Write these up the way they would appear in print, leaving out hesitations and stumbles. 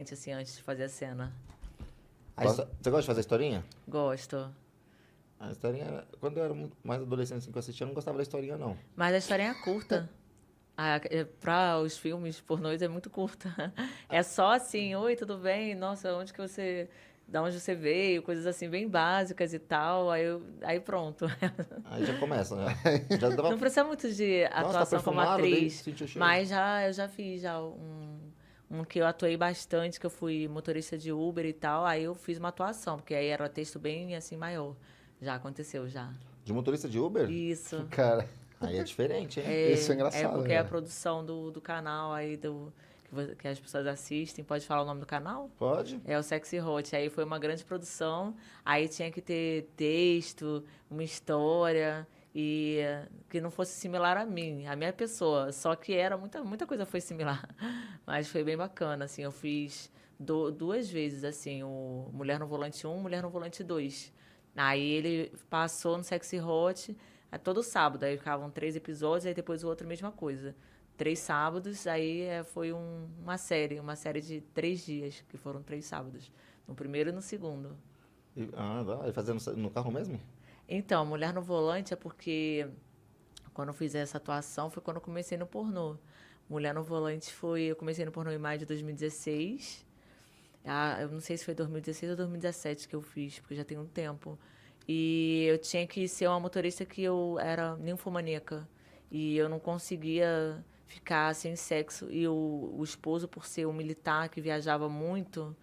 diferente, assim, antes de fazer a cena. Você gosta de fazer historinha? Gosto. A historinha, quando eu era mais adolescente assim, que eu assistia, eu não gostava da historinha, não. Mas a historinha é curta. Para os filmes pornôs é muito curta. É só assim, oi, tudo bem? Nossa, da onde você veio? Coisas assim bem básicas e tal. Aí pronto. Aí já começa, né? Já dava... Não precisa muito de Nossa, tá atuação como perfumado, daí atriz, sentiu o cheiro. mas eu já fiz um que eu atuei bastante, que eu fui motorista de Uber e tal. Aí eu fiz uma atuação, porque aí era texto bem assim maior. Já aconteceu já. De motorista de Uber? Isso. Cara, Aí é diferente, hein? isso é engraçado, porque é a né? produção do canal aí que as pessoas assistem. Pode falar o nome do canal? Pode? É o Sexy Hot. Aí foi uma grande produção. Aí tinha que ter texto, uma história e que não fosse similar a mim, a minha pessoa. Só que era muita coisa foi similar. Mas foi bem bacana, assim. Eu fiz duas vezes, assim, o Mulher no Volante 1, Mulher no Volante 2. Aí ele passou no Sexy Hot todo sábado. Aí ficavam 3 episódios, aí depois o outro, mesma coisa. 3 sábados, aí foi uma série de 3 dias, que foram 3 sábados. No primeiro e no segundo. E fazendo no carro mesmo? Então, Mulher no Volante é porque quando eu fiz essa atuação foi quando eu comecei no pornô. Mulher no Volante eu comecei no pornô em maio de 2016. Eu não sei se foi 2016 ou 2017 que eu fiz, porque já tem um tempo. E eu tinha que ser uma motorista que eu era ninfomaníaca. E eu não conseguia ficar sem sexo. E o esposo, por ser um militar que viajava muito,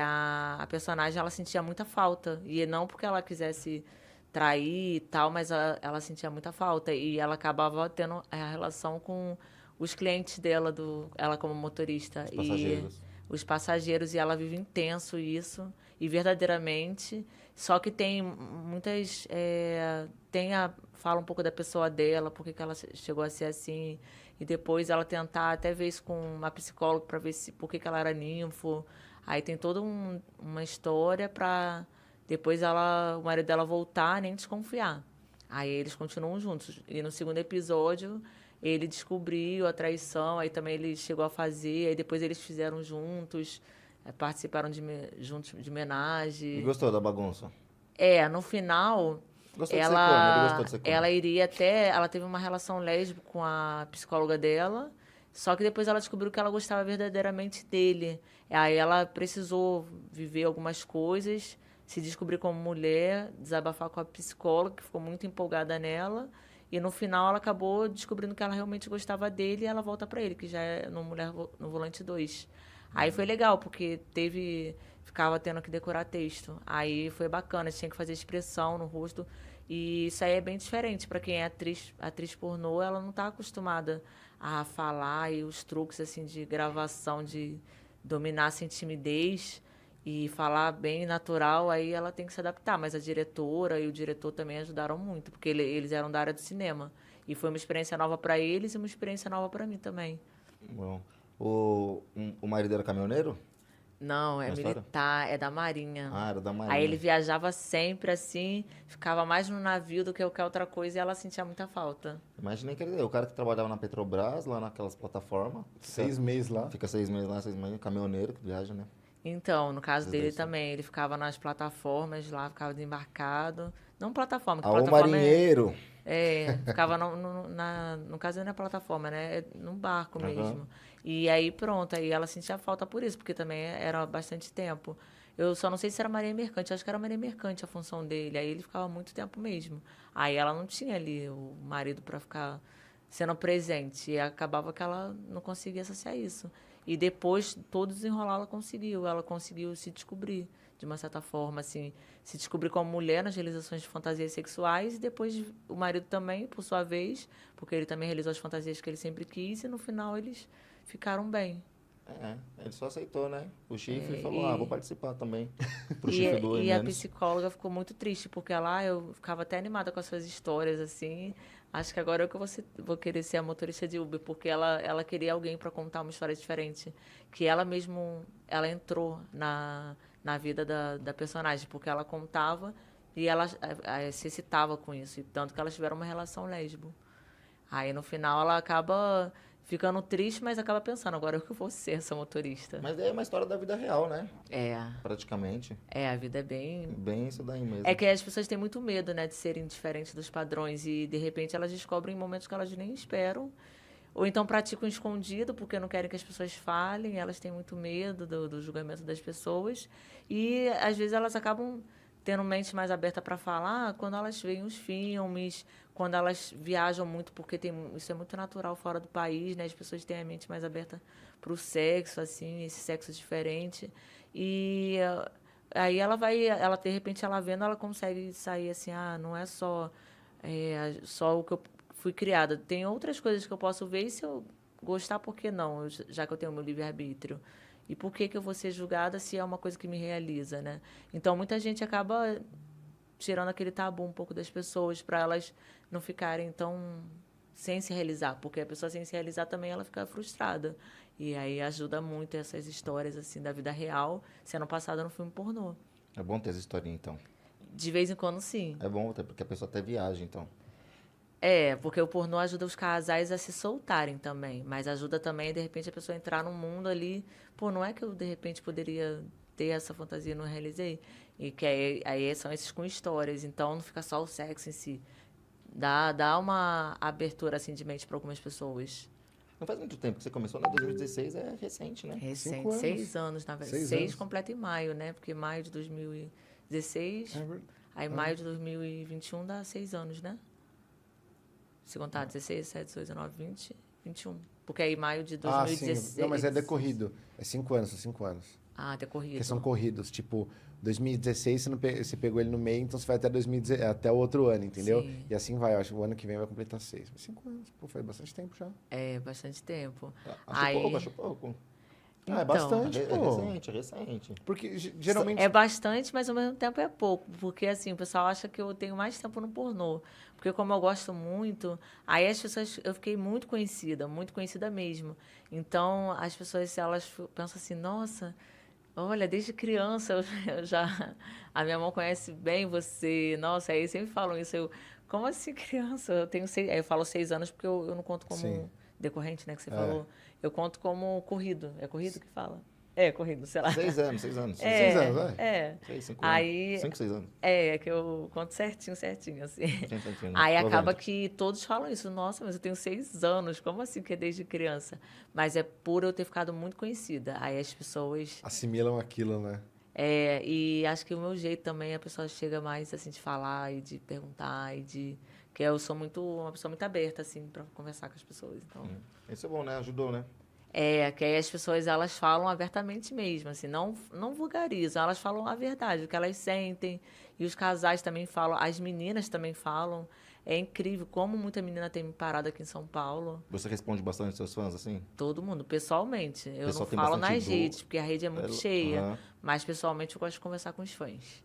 a personagem ela sentia muita falta. E não porque ela quisesse trair e tal, mas ela sentia muita falta. E ela acabava tendo a relação com os clientes dela, ela como motorista. Os passageiros. Os passageiros, e ela vive intenso isso, e verdadeiramente. Só que tem muitas. Fala um pouco da pessoa dela, por que ela chegou a ser assim, e depois ela tentar até ver isso com uma psicóloga para ver por que ela era ninfo. Aí tem toda uma história para depois o marido dela voltar nem desconfiar. Aí eles continuam juntos. E no segundo episódio ele descobriu a traição, aí também ele chegou a fazer, aí depois eles fizeram juntos, participaram juntos de homenagem. E gostou da bagunça? No final, Gostou de ser corno, ele gostou de ser corno. ela ela teve uma relação lésbica com a psicóloga dela, só que depois ela descobriu que ela gostava verdadeiramente dele. Aí ela precisou viver algumas coisas, se descobrir como mulher, desabafar com a psicóloga, que ficou muito empolgada nela. E no final ela acabou descobrindo que ela realmente gostava dele e ela volta pra ele, que já é no Mulher no Volante 2. Aí foi legal, porque ficava tendo que decorar texto. Aí foi bacana, tinha que fazer expressão no rosto. E isso aí é bem diferente para quem é atriz pornô, ela não está acostumada a falar, e os truques assim de gravação, de dominar essa timidez e falar bem natural, aí ela tem que se adaptar. Mas a diretora e o diretor também ajudaram muito, porque eles eram da área do cinema. E foi uma experiência nova para eles e uma experiência nova para mim também. Bom. O marido era caminhoneiro? Não, é Na história? militar, é da Marinha. Ah, era da Marinha. Aí ele viajava sempre assim, ficava mais no navio do que qualquer outra coisa, e ela sentia muita falta. Imaginei que o cara que trabalhava na Petrobras, lá naquelas plataformas. 6 meses lá. Fica 6 meses lá, 6 meses, caminhoneiro que viaja, né? Então, no caso dele Deve ser. também, ele ficava nas plataformas lá, ficava desembarcado. Não plataforma, que Ah, o plataforma marinheiro. ficava no caso não é plataforma, né? É num barco Aham. mesmo. E aí pronto, aí ela sentia falta por isso, porque também era bastante tempo. Eu só não sei se era marinha mercante, acho que era marinha mercante a função dele. Aí ele ficava muito tempo mesmo. Aí ela não tinha ali o marido para ficar sendo presente. E acabava que ela não conseguia associar isso. E depois, todo desenrolar, ela conseguiu se descobrir, de uma certa forma, assim, se descobrir como mulher nas realizações de fantasias sexuais, e depois o marido também, por sua vez, porque ele também realizou as fantasias que ele sempre quis, e no final eles ficaram bem. Ele só aceitou, né? O chifre falou, vou participar também. Pro E, chifre doer e a menos. psicóloga ficou muito triste, porque eu ficava até animada com as suas histórias, assim. Acho que agora é que eu vou querer ser a motorista de Uber, porque ela queria alguém para contar uma história diferente. Que ela mesmo, ela entrou na vida da personagem, porque ela contava e ela se excitava com isso. E tanto que elas tiveram uma relação lésbica. Aí, no final, ela acaba ficando triste, mas acaba pensando, agora eu que vou ser essa motorista. Mas é uma história da vida real, né? É, Praticamente. a vida é bem... Bem isso daí mesmo. É que as pessoas têm muito medo, né, de serem diferentes dos padrões e, de repente, elas descobrem momentos que elas nem esperam. Ou então praticam escondido porque não querem que as pessoas falem, elas têm muito medo do julgamento das pessoas. E, às vezes, elas acabam tendo mente mais aberta para falar quando elas veem os filmes, quando elas viajam muito, porque isso é muito natural fora do país, né? As pessoas têm a mente mais aberta para o sexo, assim, esse sexo diferente. E aí ela de repente, ela vendo, ela consegue sair assim, não é só o que eu fui criada. Tem outras coisas que eu posso ver e se eu gostar, por que não? Já que eu tenho meu livre-arbítrio. E por que eu vou ser julgada se é uma coisa que me realiza, né? Então, muita gente acaba tirando aquele tabu um pouco das pessoas para elas não ficarem tão sem se realizar. Porque a pessoa sem se realizar também ela fica frustrada. E aí ajuda muito essas histórias assim da vida real sendo passada no filme pornô. É bom ter essa historinha, então. De vez em quando, sim. É bom, até porque a pessoa até viaja, então. Porque o pornô ajuda os casais a se soltarem também, mas ajuda também, de repente, a pessoa entrar num mundo ali, não é que eu, de repente, poderia ter essa fantasia e não realizei? E que aí são esses com histórias, então não fica só o sexo em si. Dá uma abertura, assim, de mente para algumas pessoas. Não faz muito tempo que você começou, né? 2016 é recente, né? Recente, 5 anos. 6 anos, na verdade. 6 6 anos. completa em maio, né? Porque maio de 2016, aí maio de 2021 dá 6 anos, né? Se contar 16, 17, 18, 19, 20, 21. Porque aí maio de 2016... sim. Não, mas é decorrido. É 5 anos, são 5 anos. Decorrido. Porque são corridos. Tipo, 2016 você pegou ele no meio, então você vai até o outro ano, entendeu? Sim. E assim vai. Eu acho que o ano que vem vai completar 6. Mas 5 anos, pô, faz bastante tempo já. É, bastante tempo. Acho pouco. É Então, bastante, É pô. recente, é recente. Porque geralmente... É bastante, mas ao mesmo tempo é pouco. Porque, assim, o pessoal acha que eu tenho mais tempo no pornô. Porque como eu gosto muito, aí as pessoas... Eu fiquei muito conhecida mesmo. Então, as pessoas, elas pensam assim, nossa... Olha, desde criança eu já... A minha mãe conhece bem você. Nossa, aí sempre falam isso. Como assim criança? Eu tenho 6... Aí eu falo 6 anos porque eu não conto como Sim. decorrente, né? Que você falou. Eu conto como corrido. É corrido que fala? É, corrido, sei lá. 6 anos, 6 anos. 6 anos, vai. 6, 5 Aí... anos. 5, 6 anos. É que eu conto certinho, assim. Certinho, né? Aí Tô acaba vendo. que todos falam isso. Nossa, mas eu tenho 6 anos. Como assim que é desde criança? Mas é por eu ter ficado muito conhecida. Aí as pessoas... Assimilam aquilo, né? E acho que o meu jeito também, a pessoa chega mais, assim, de falar e de perguntar e de... Que eu sou uma pessoa muito aberta, assim, para conversar com as pessoas. Então... Isso é bom, né? Ajudou, né? Que aí as pessoas, elas falam abertamente mesmo, assim, não vulgarizam, elas falam a verdade, o que elas sentem, e os casais também falam, as meninas também falam. É incrível como muita menina tem me parado aqui em São Paulo. Você responde bastante aos seus fãs, assim? Todo mundo, pessoalmente. Eu Pessoal não tem falo bastante nas redes, porque a rede é muito cheia, Aham. mas pessoalmente eu gosto de conversar com os fãs.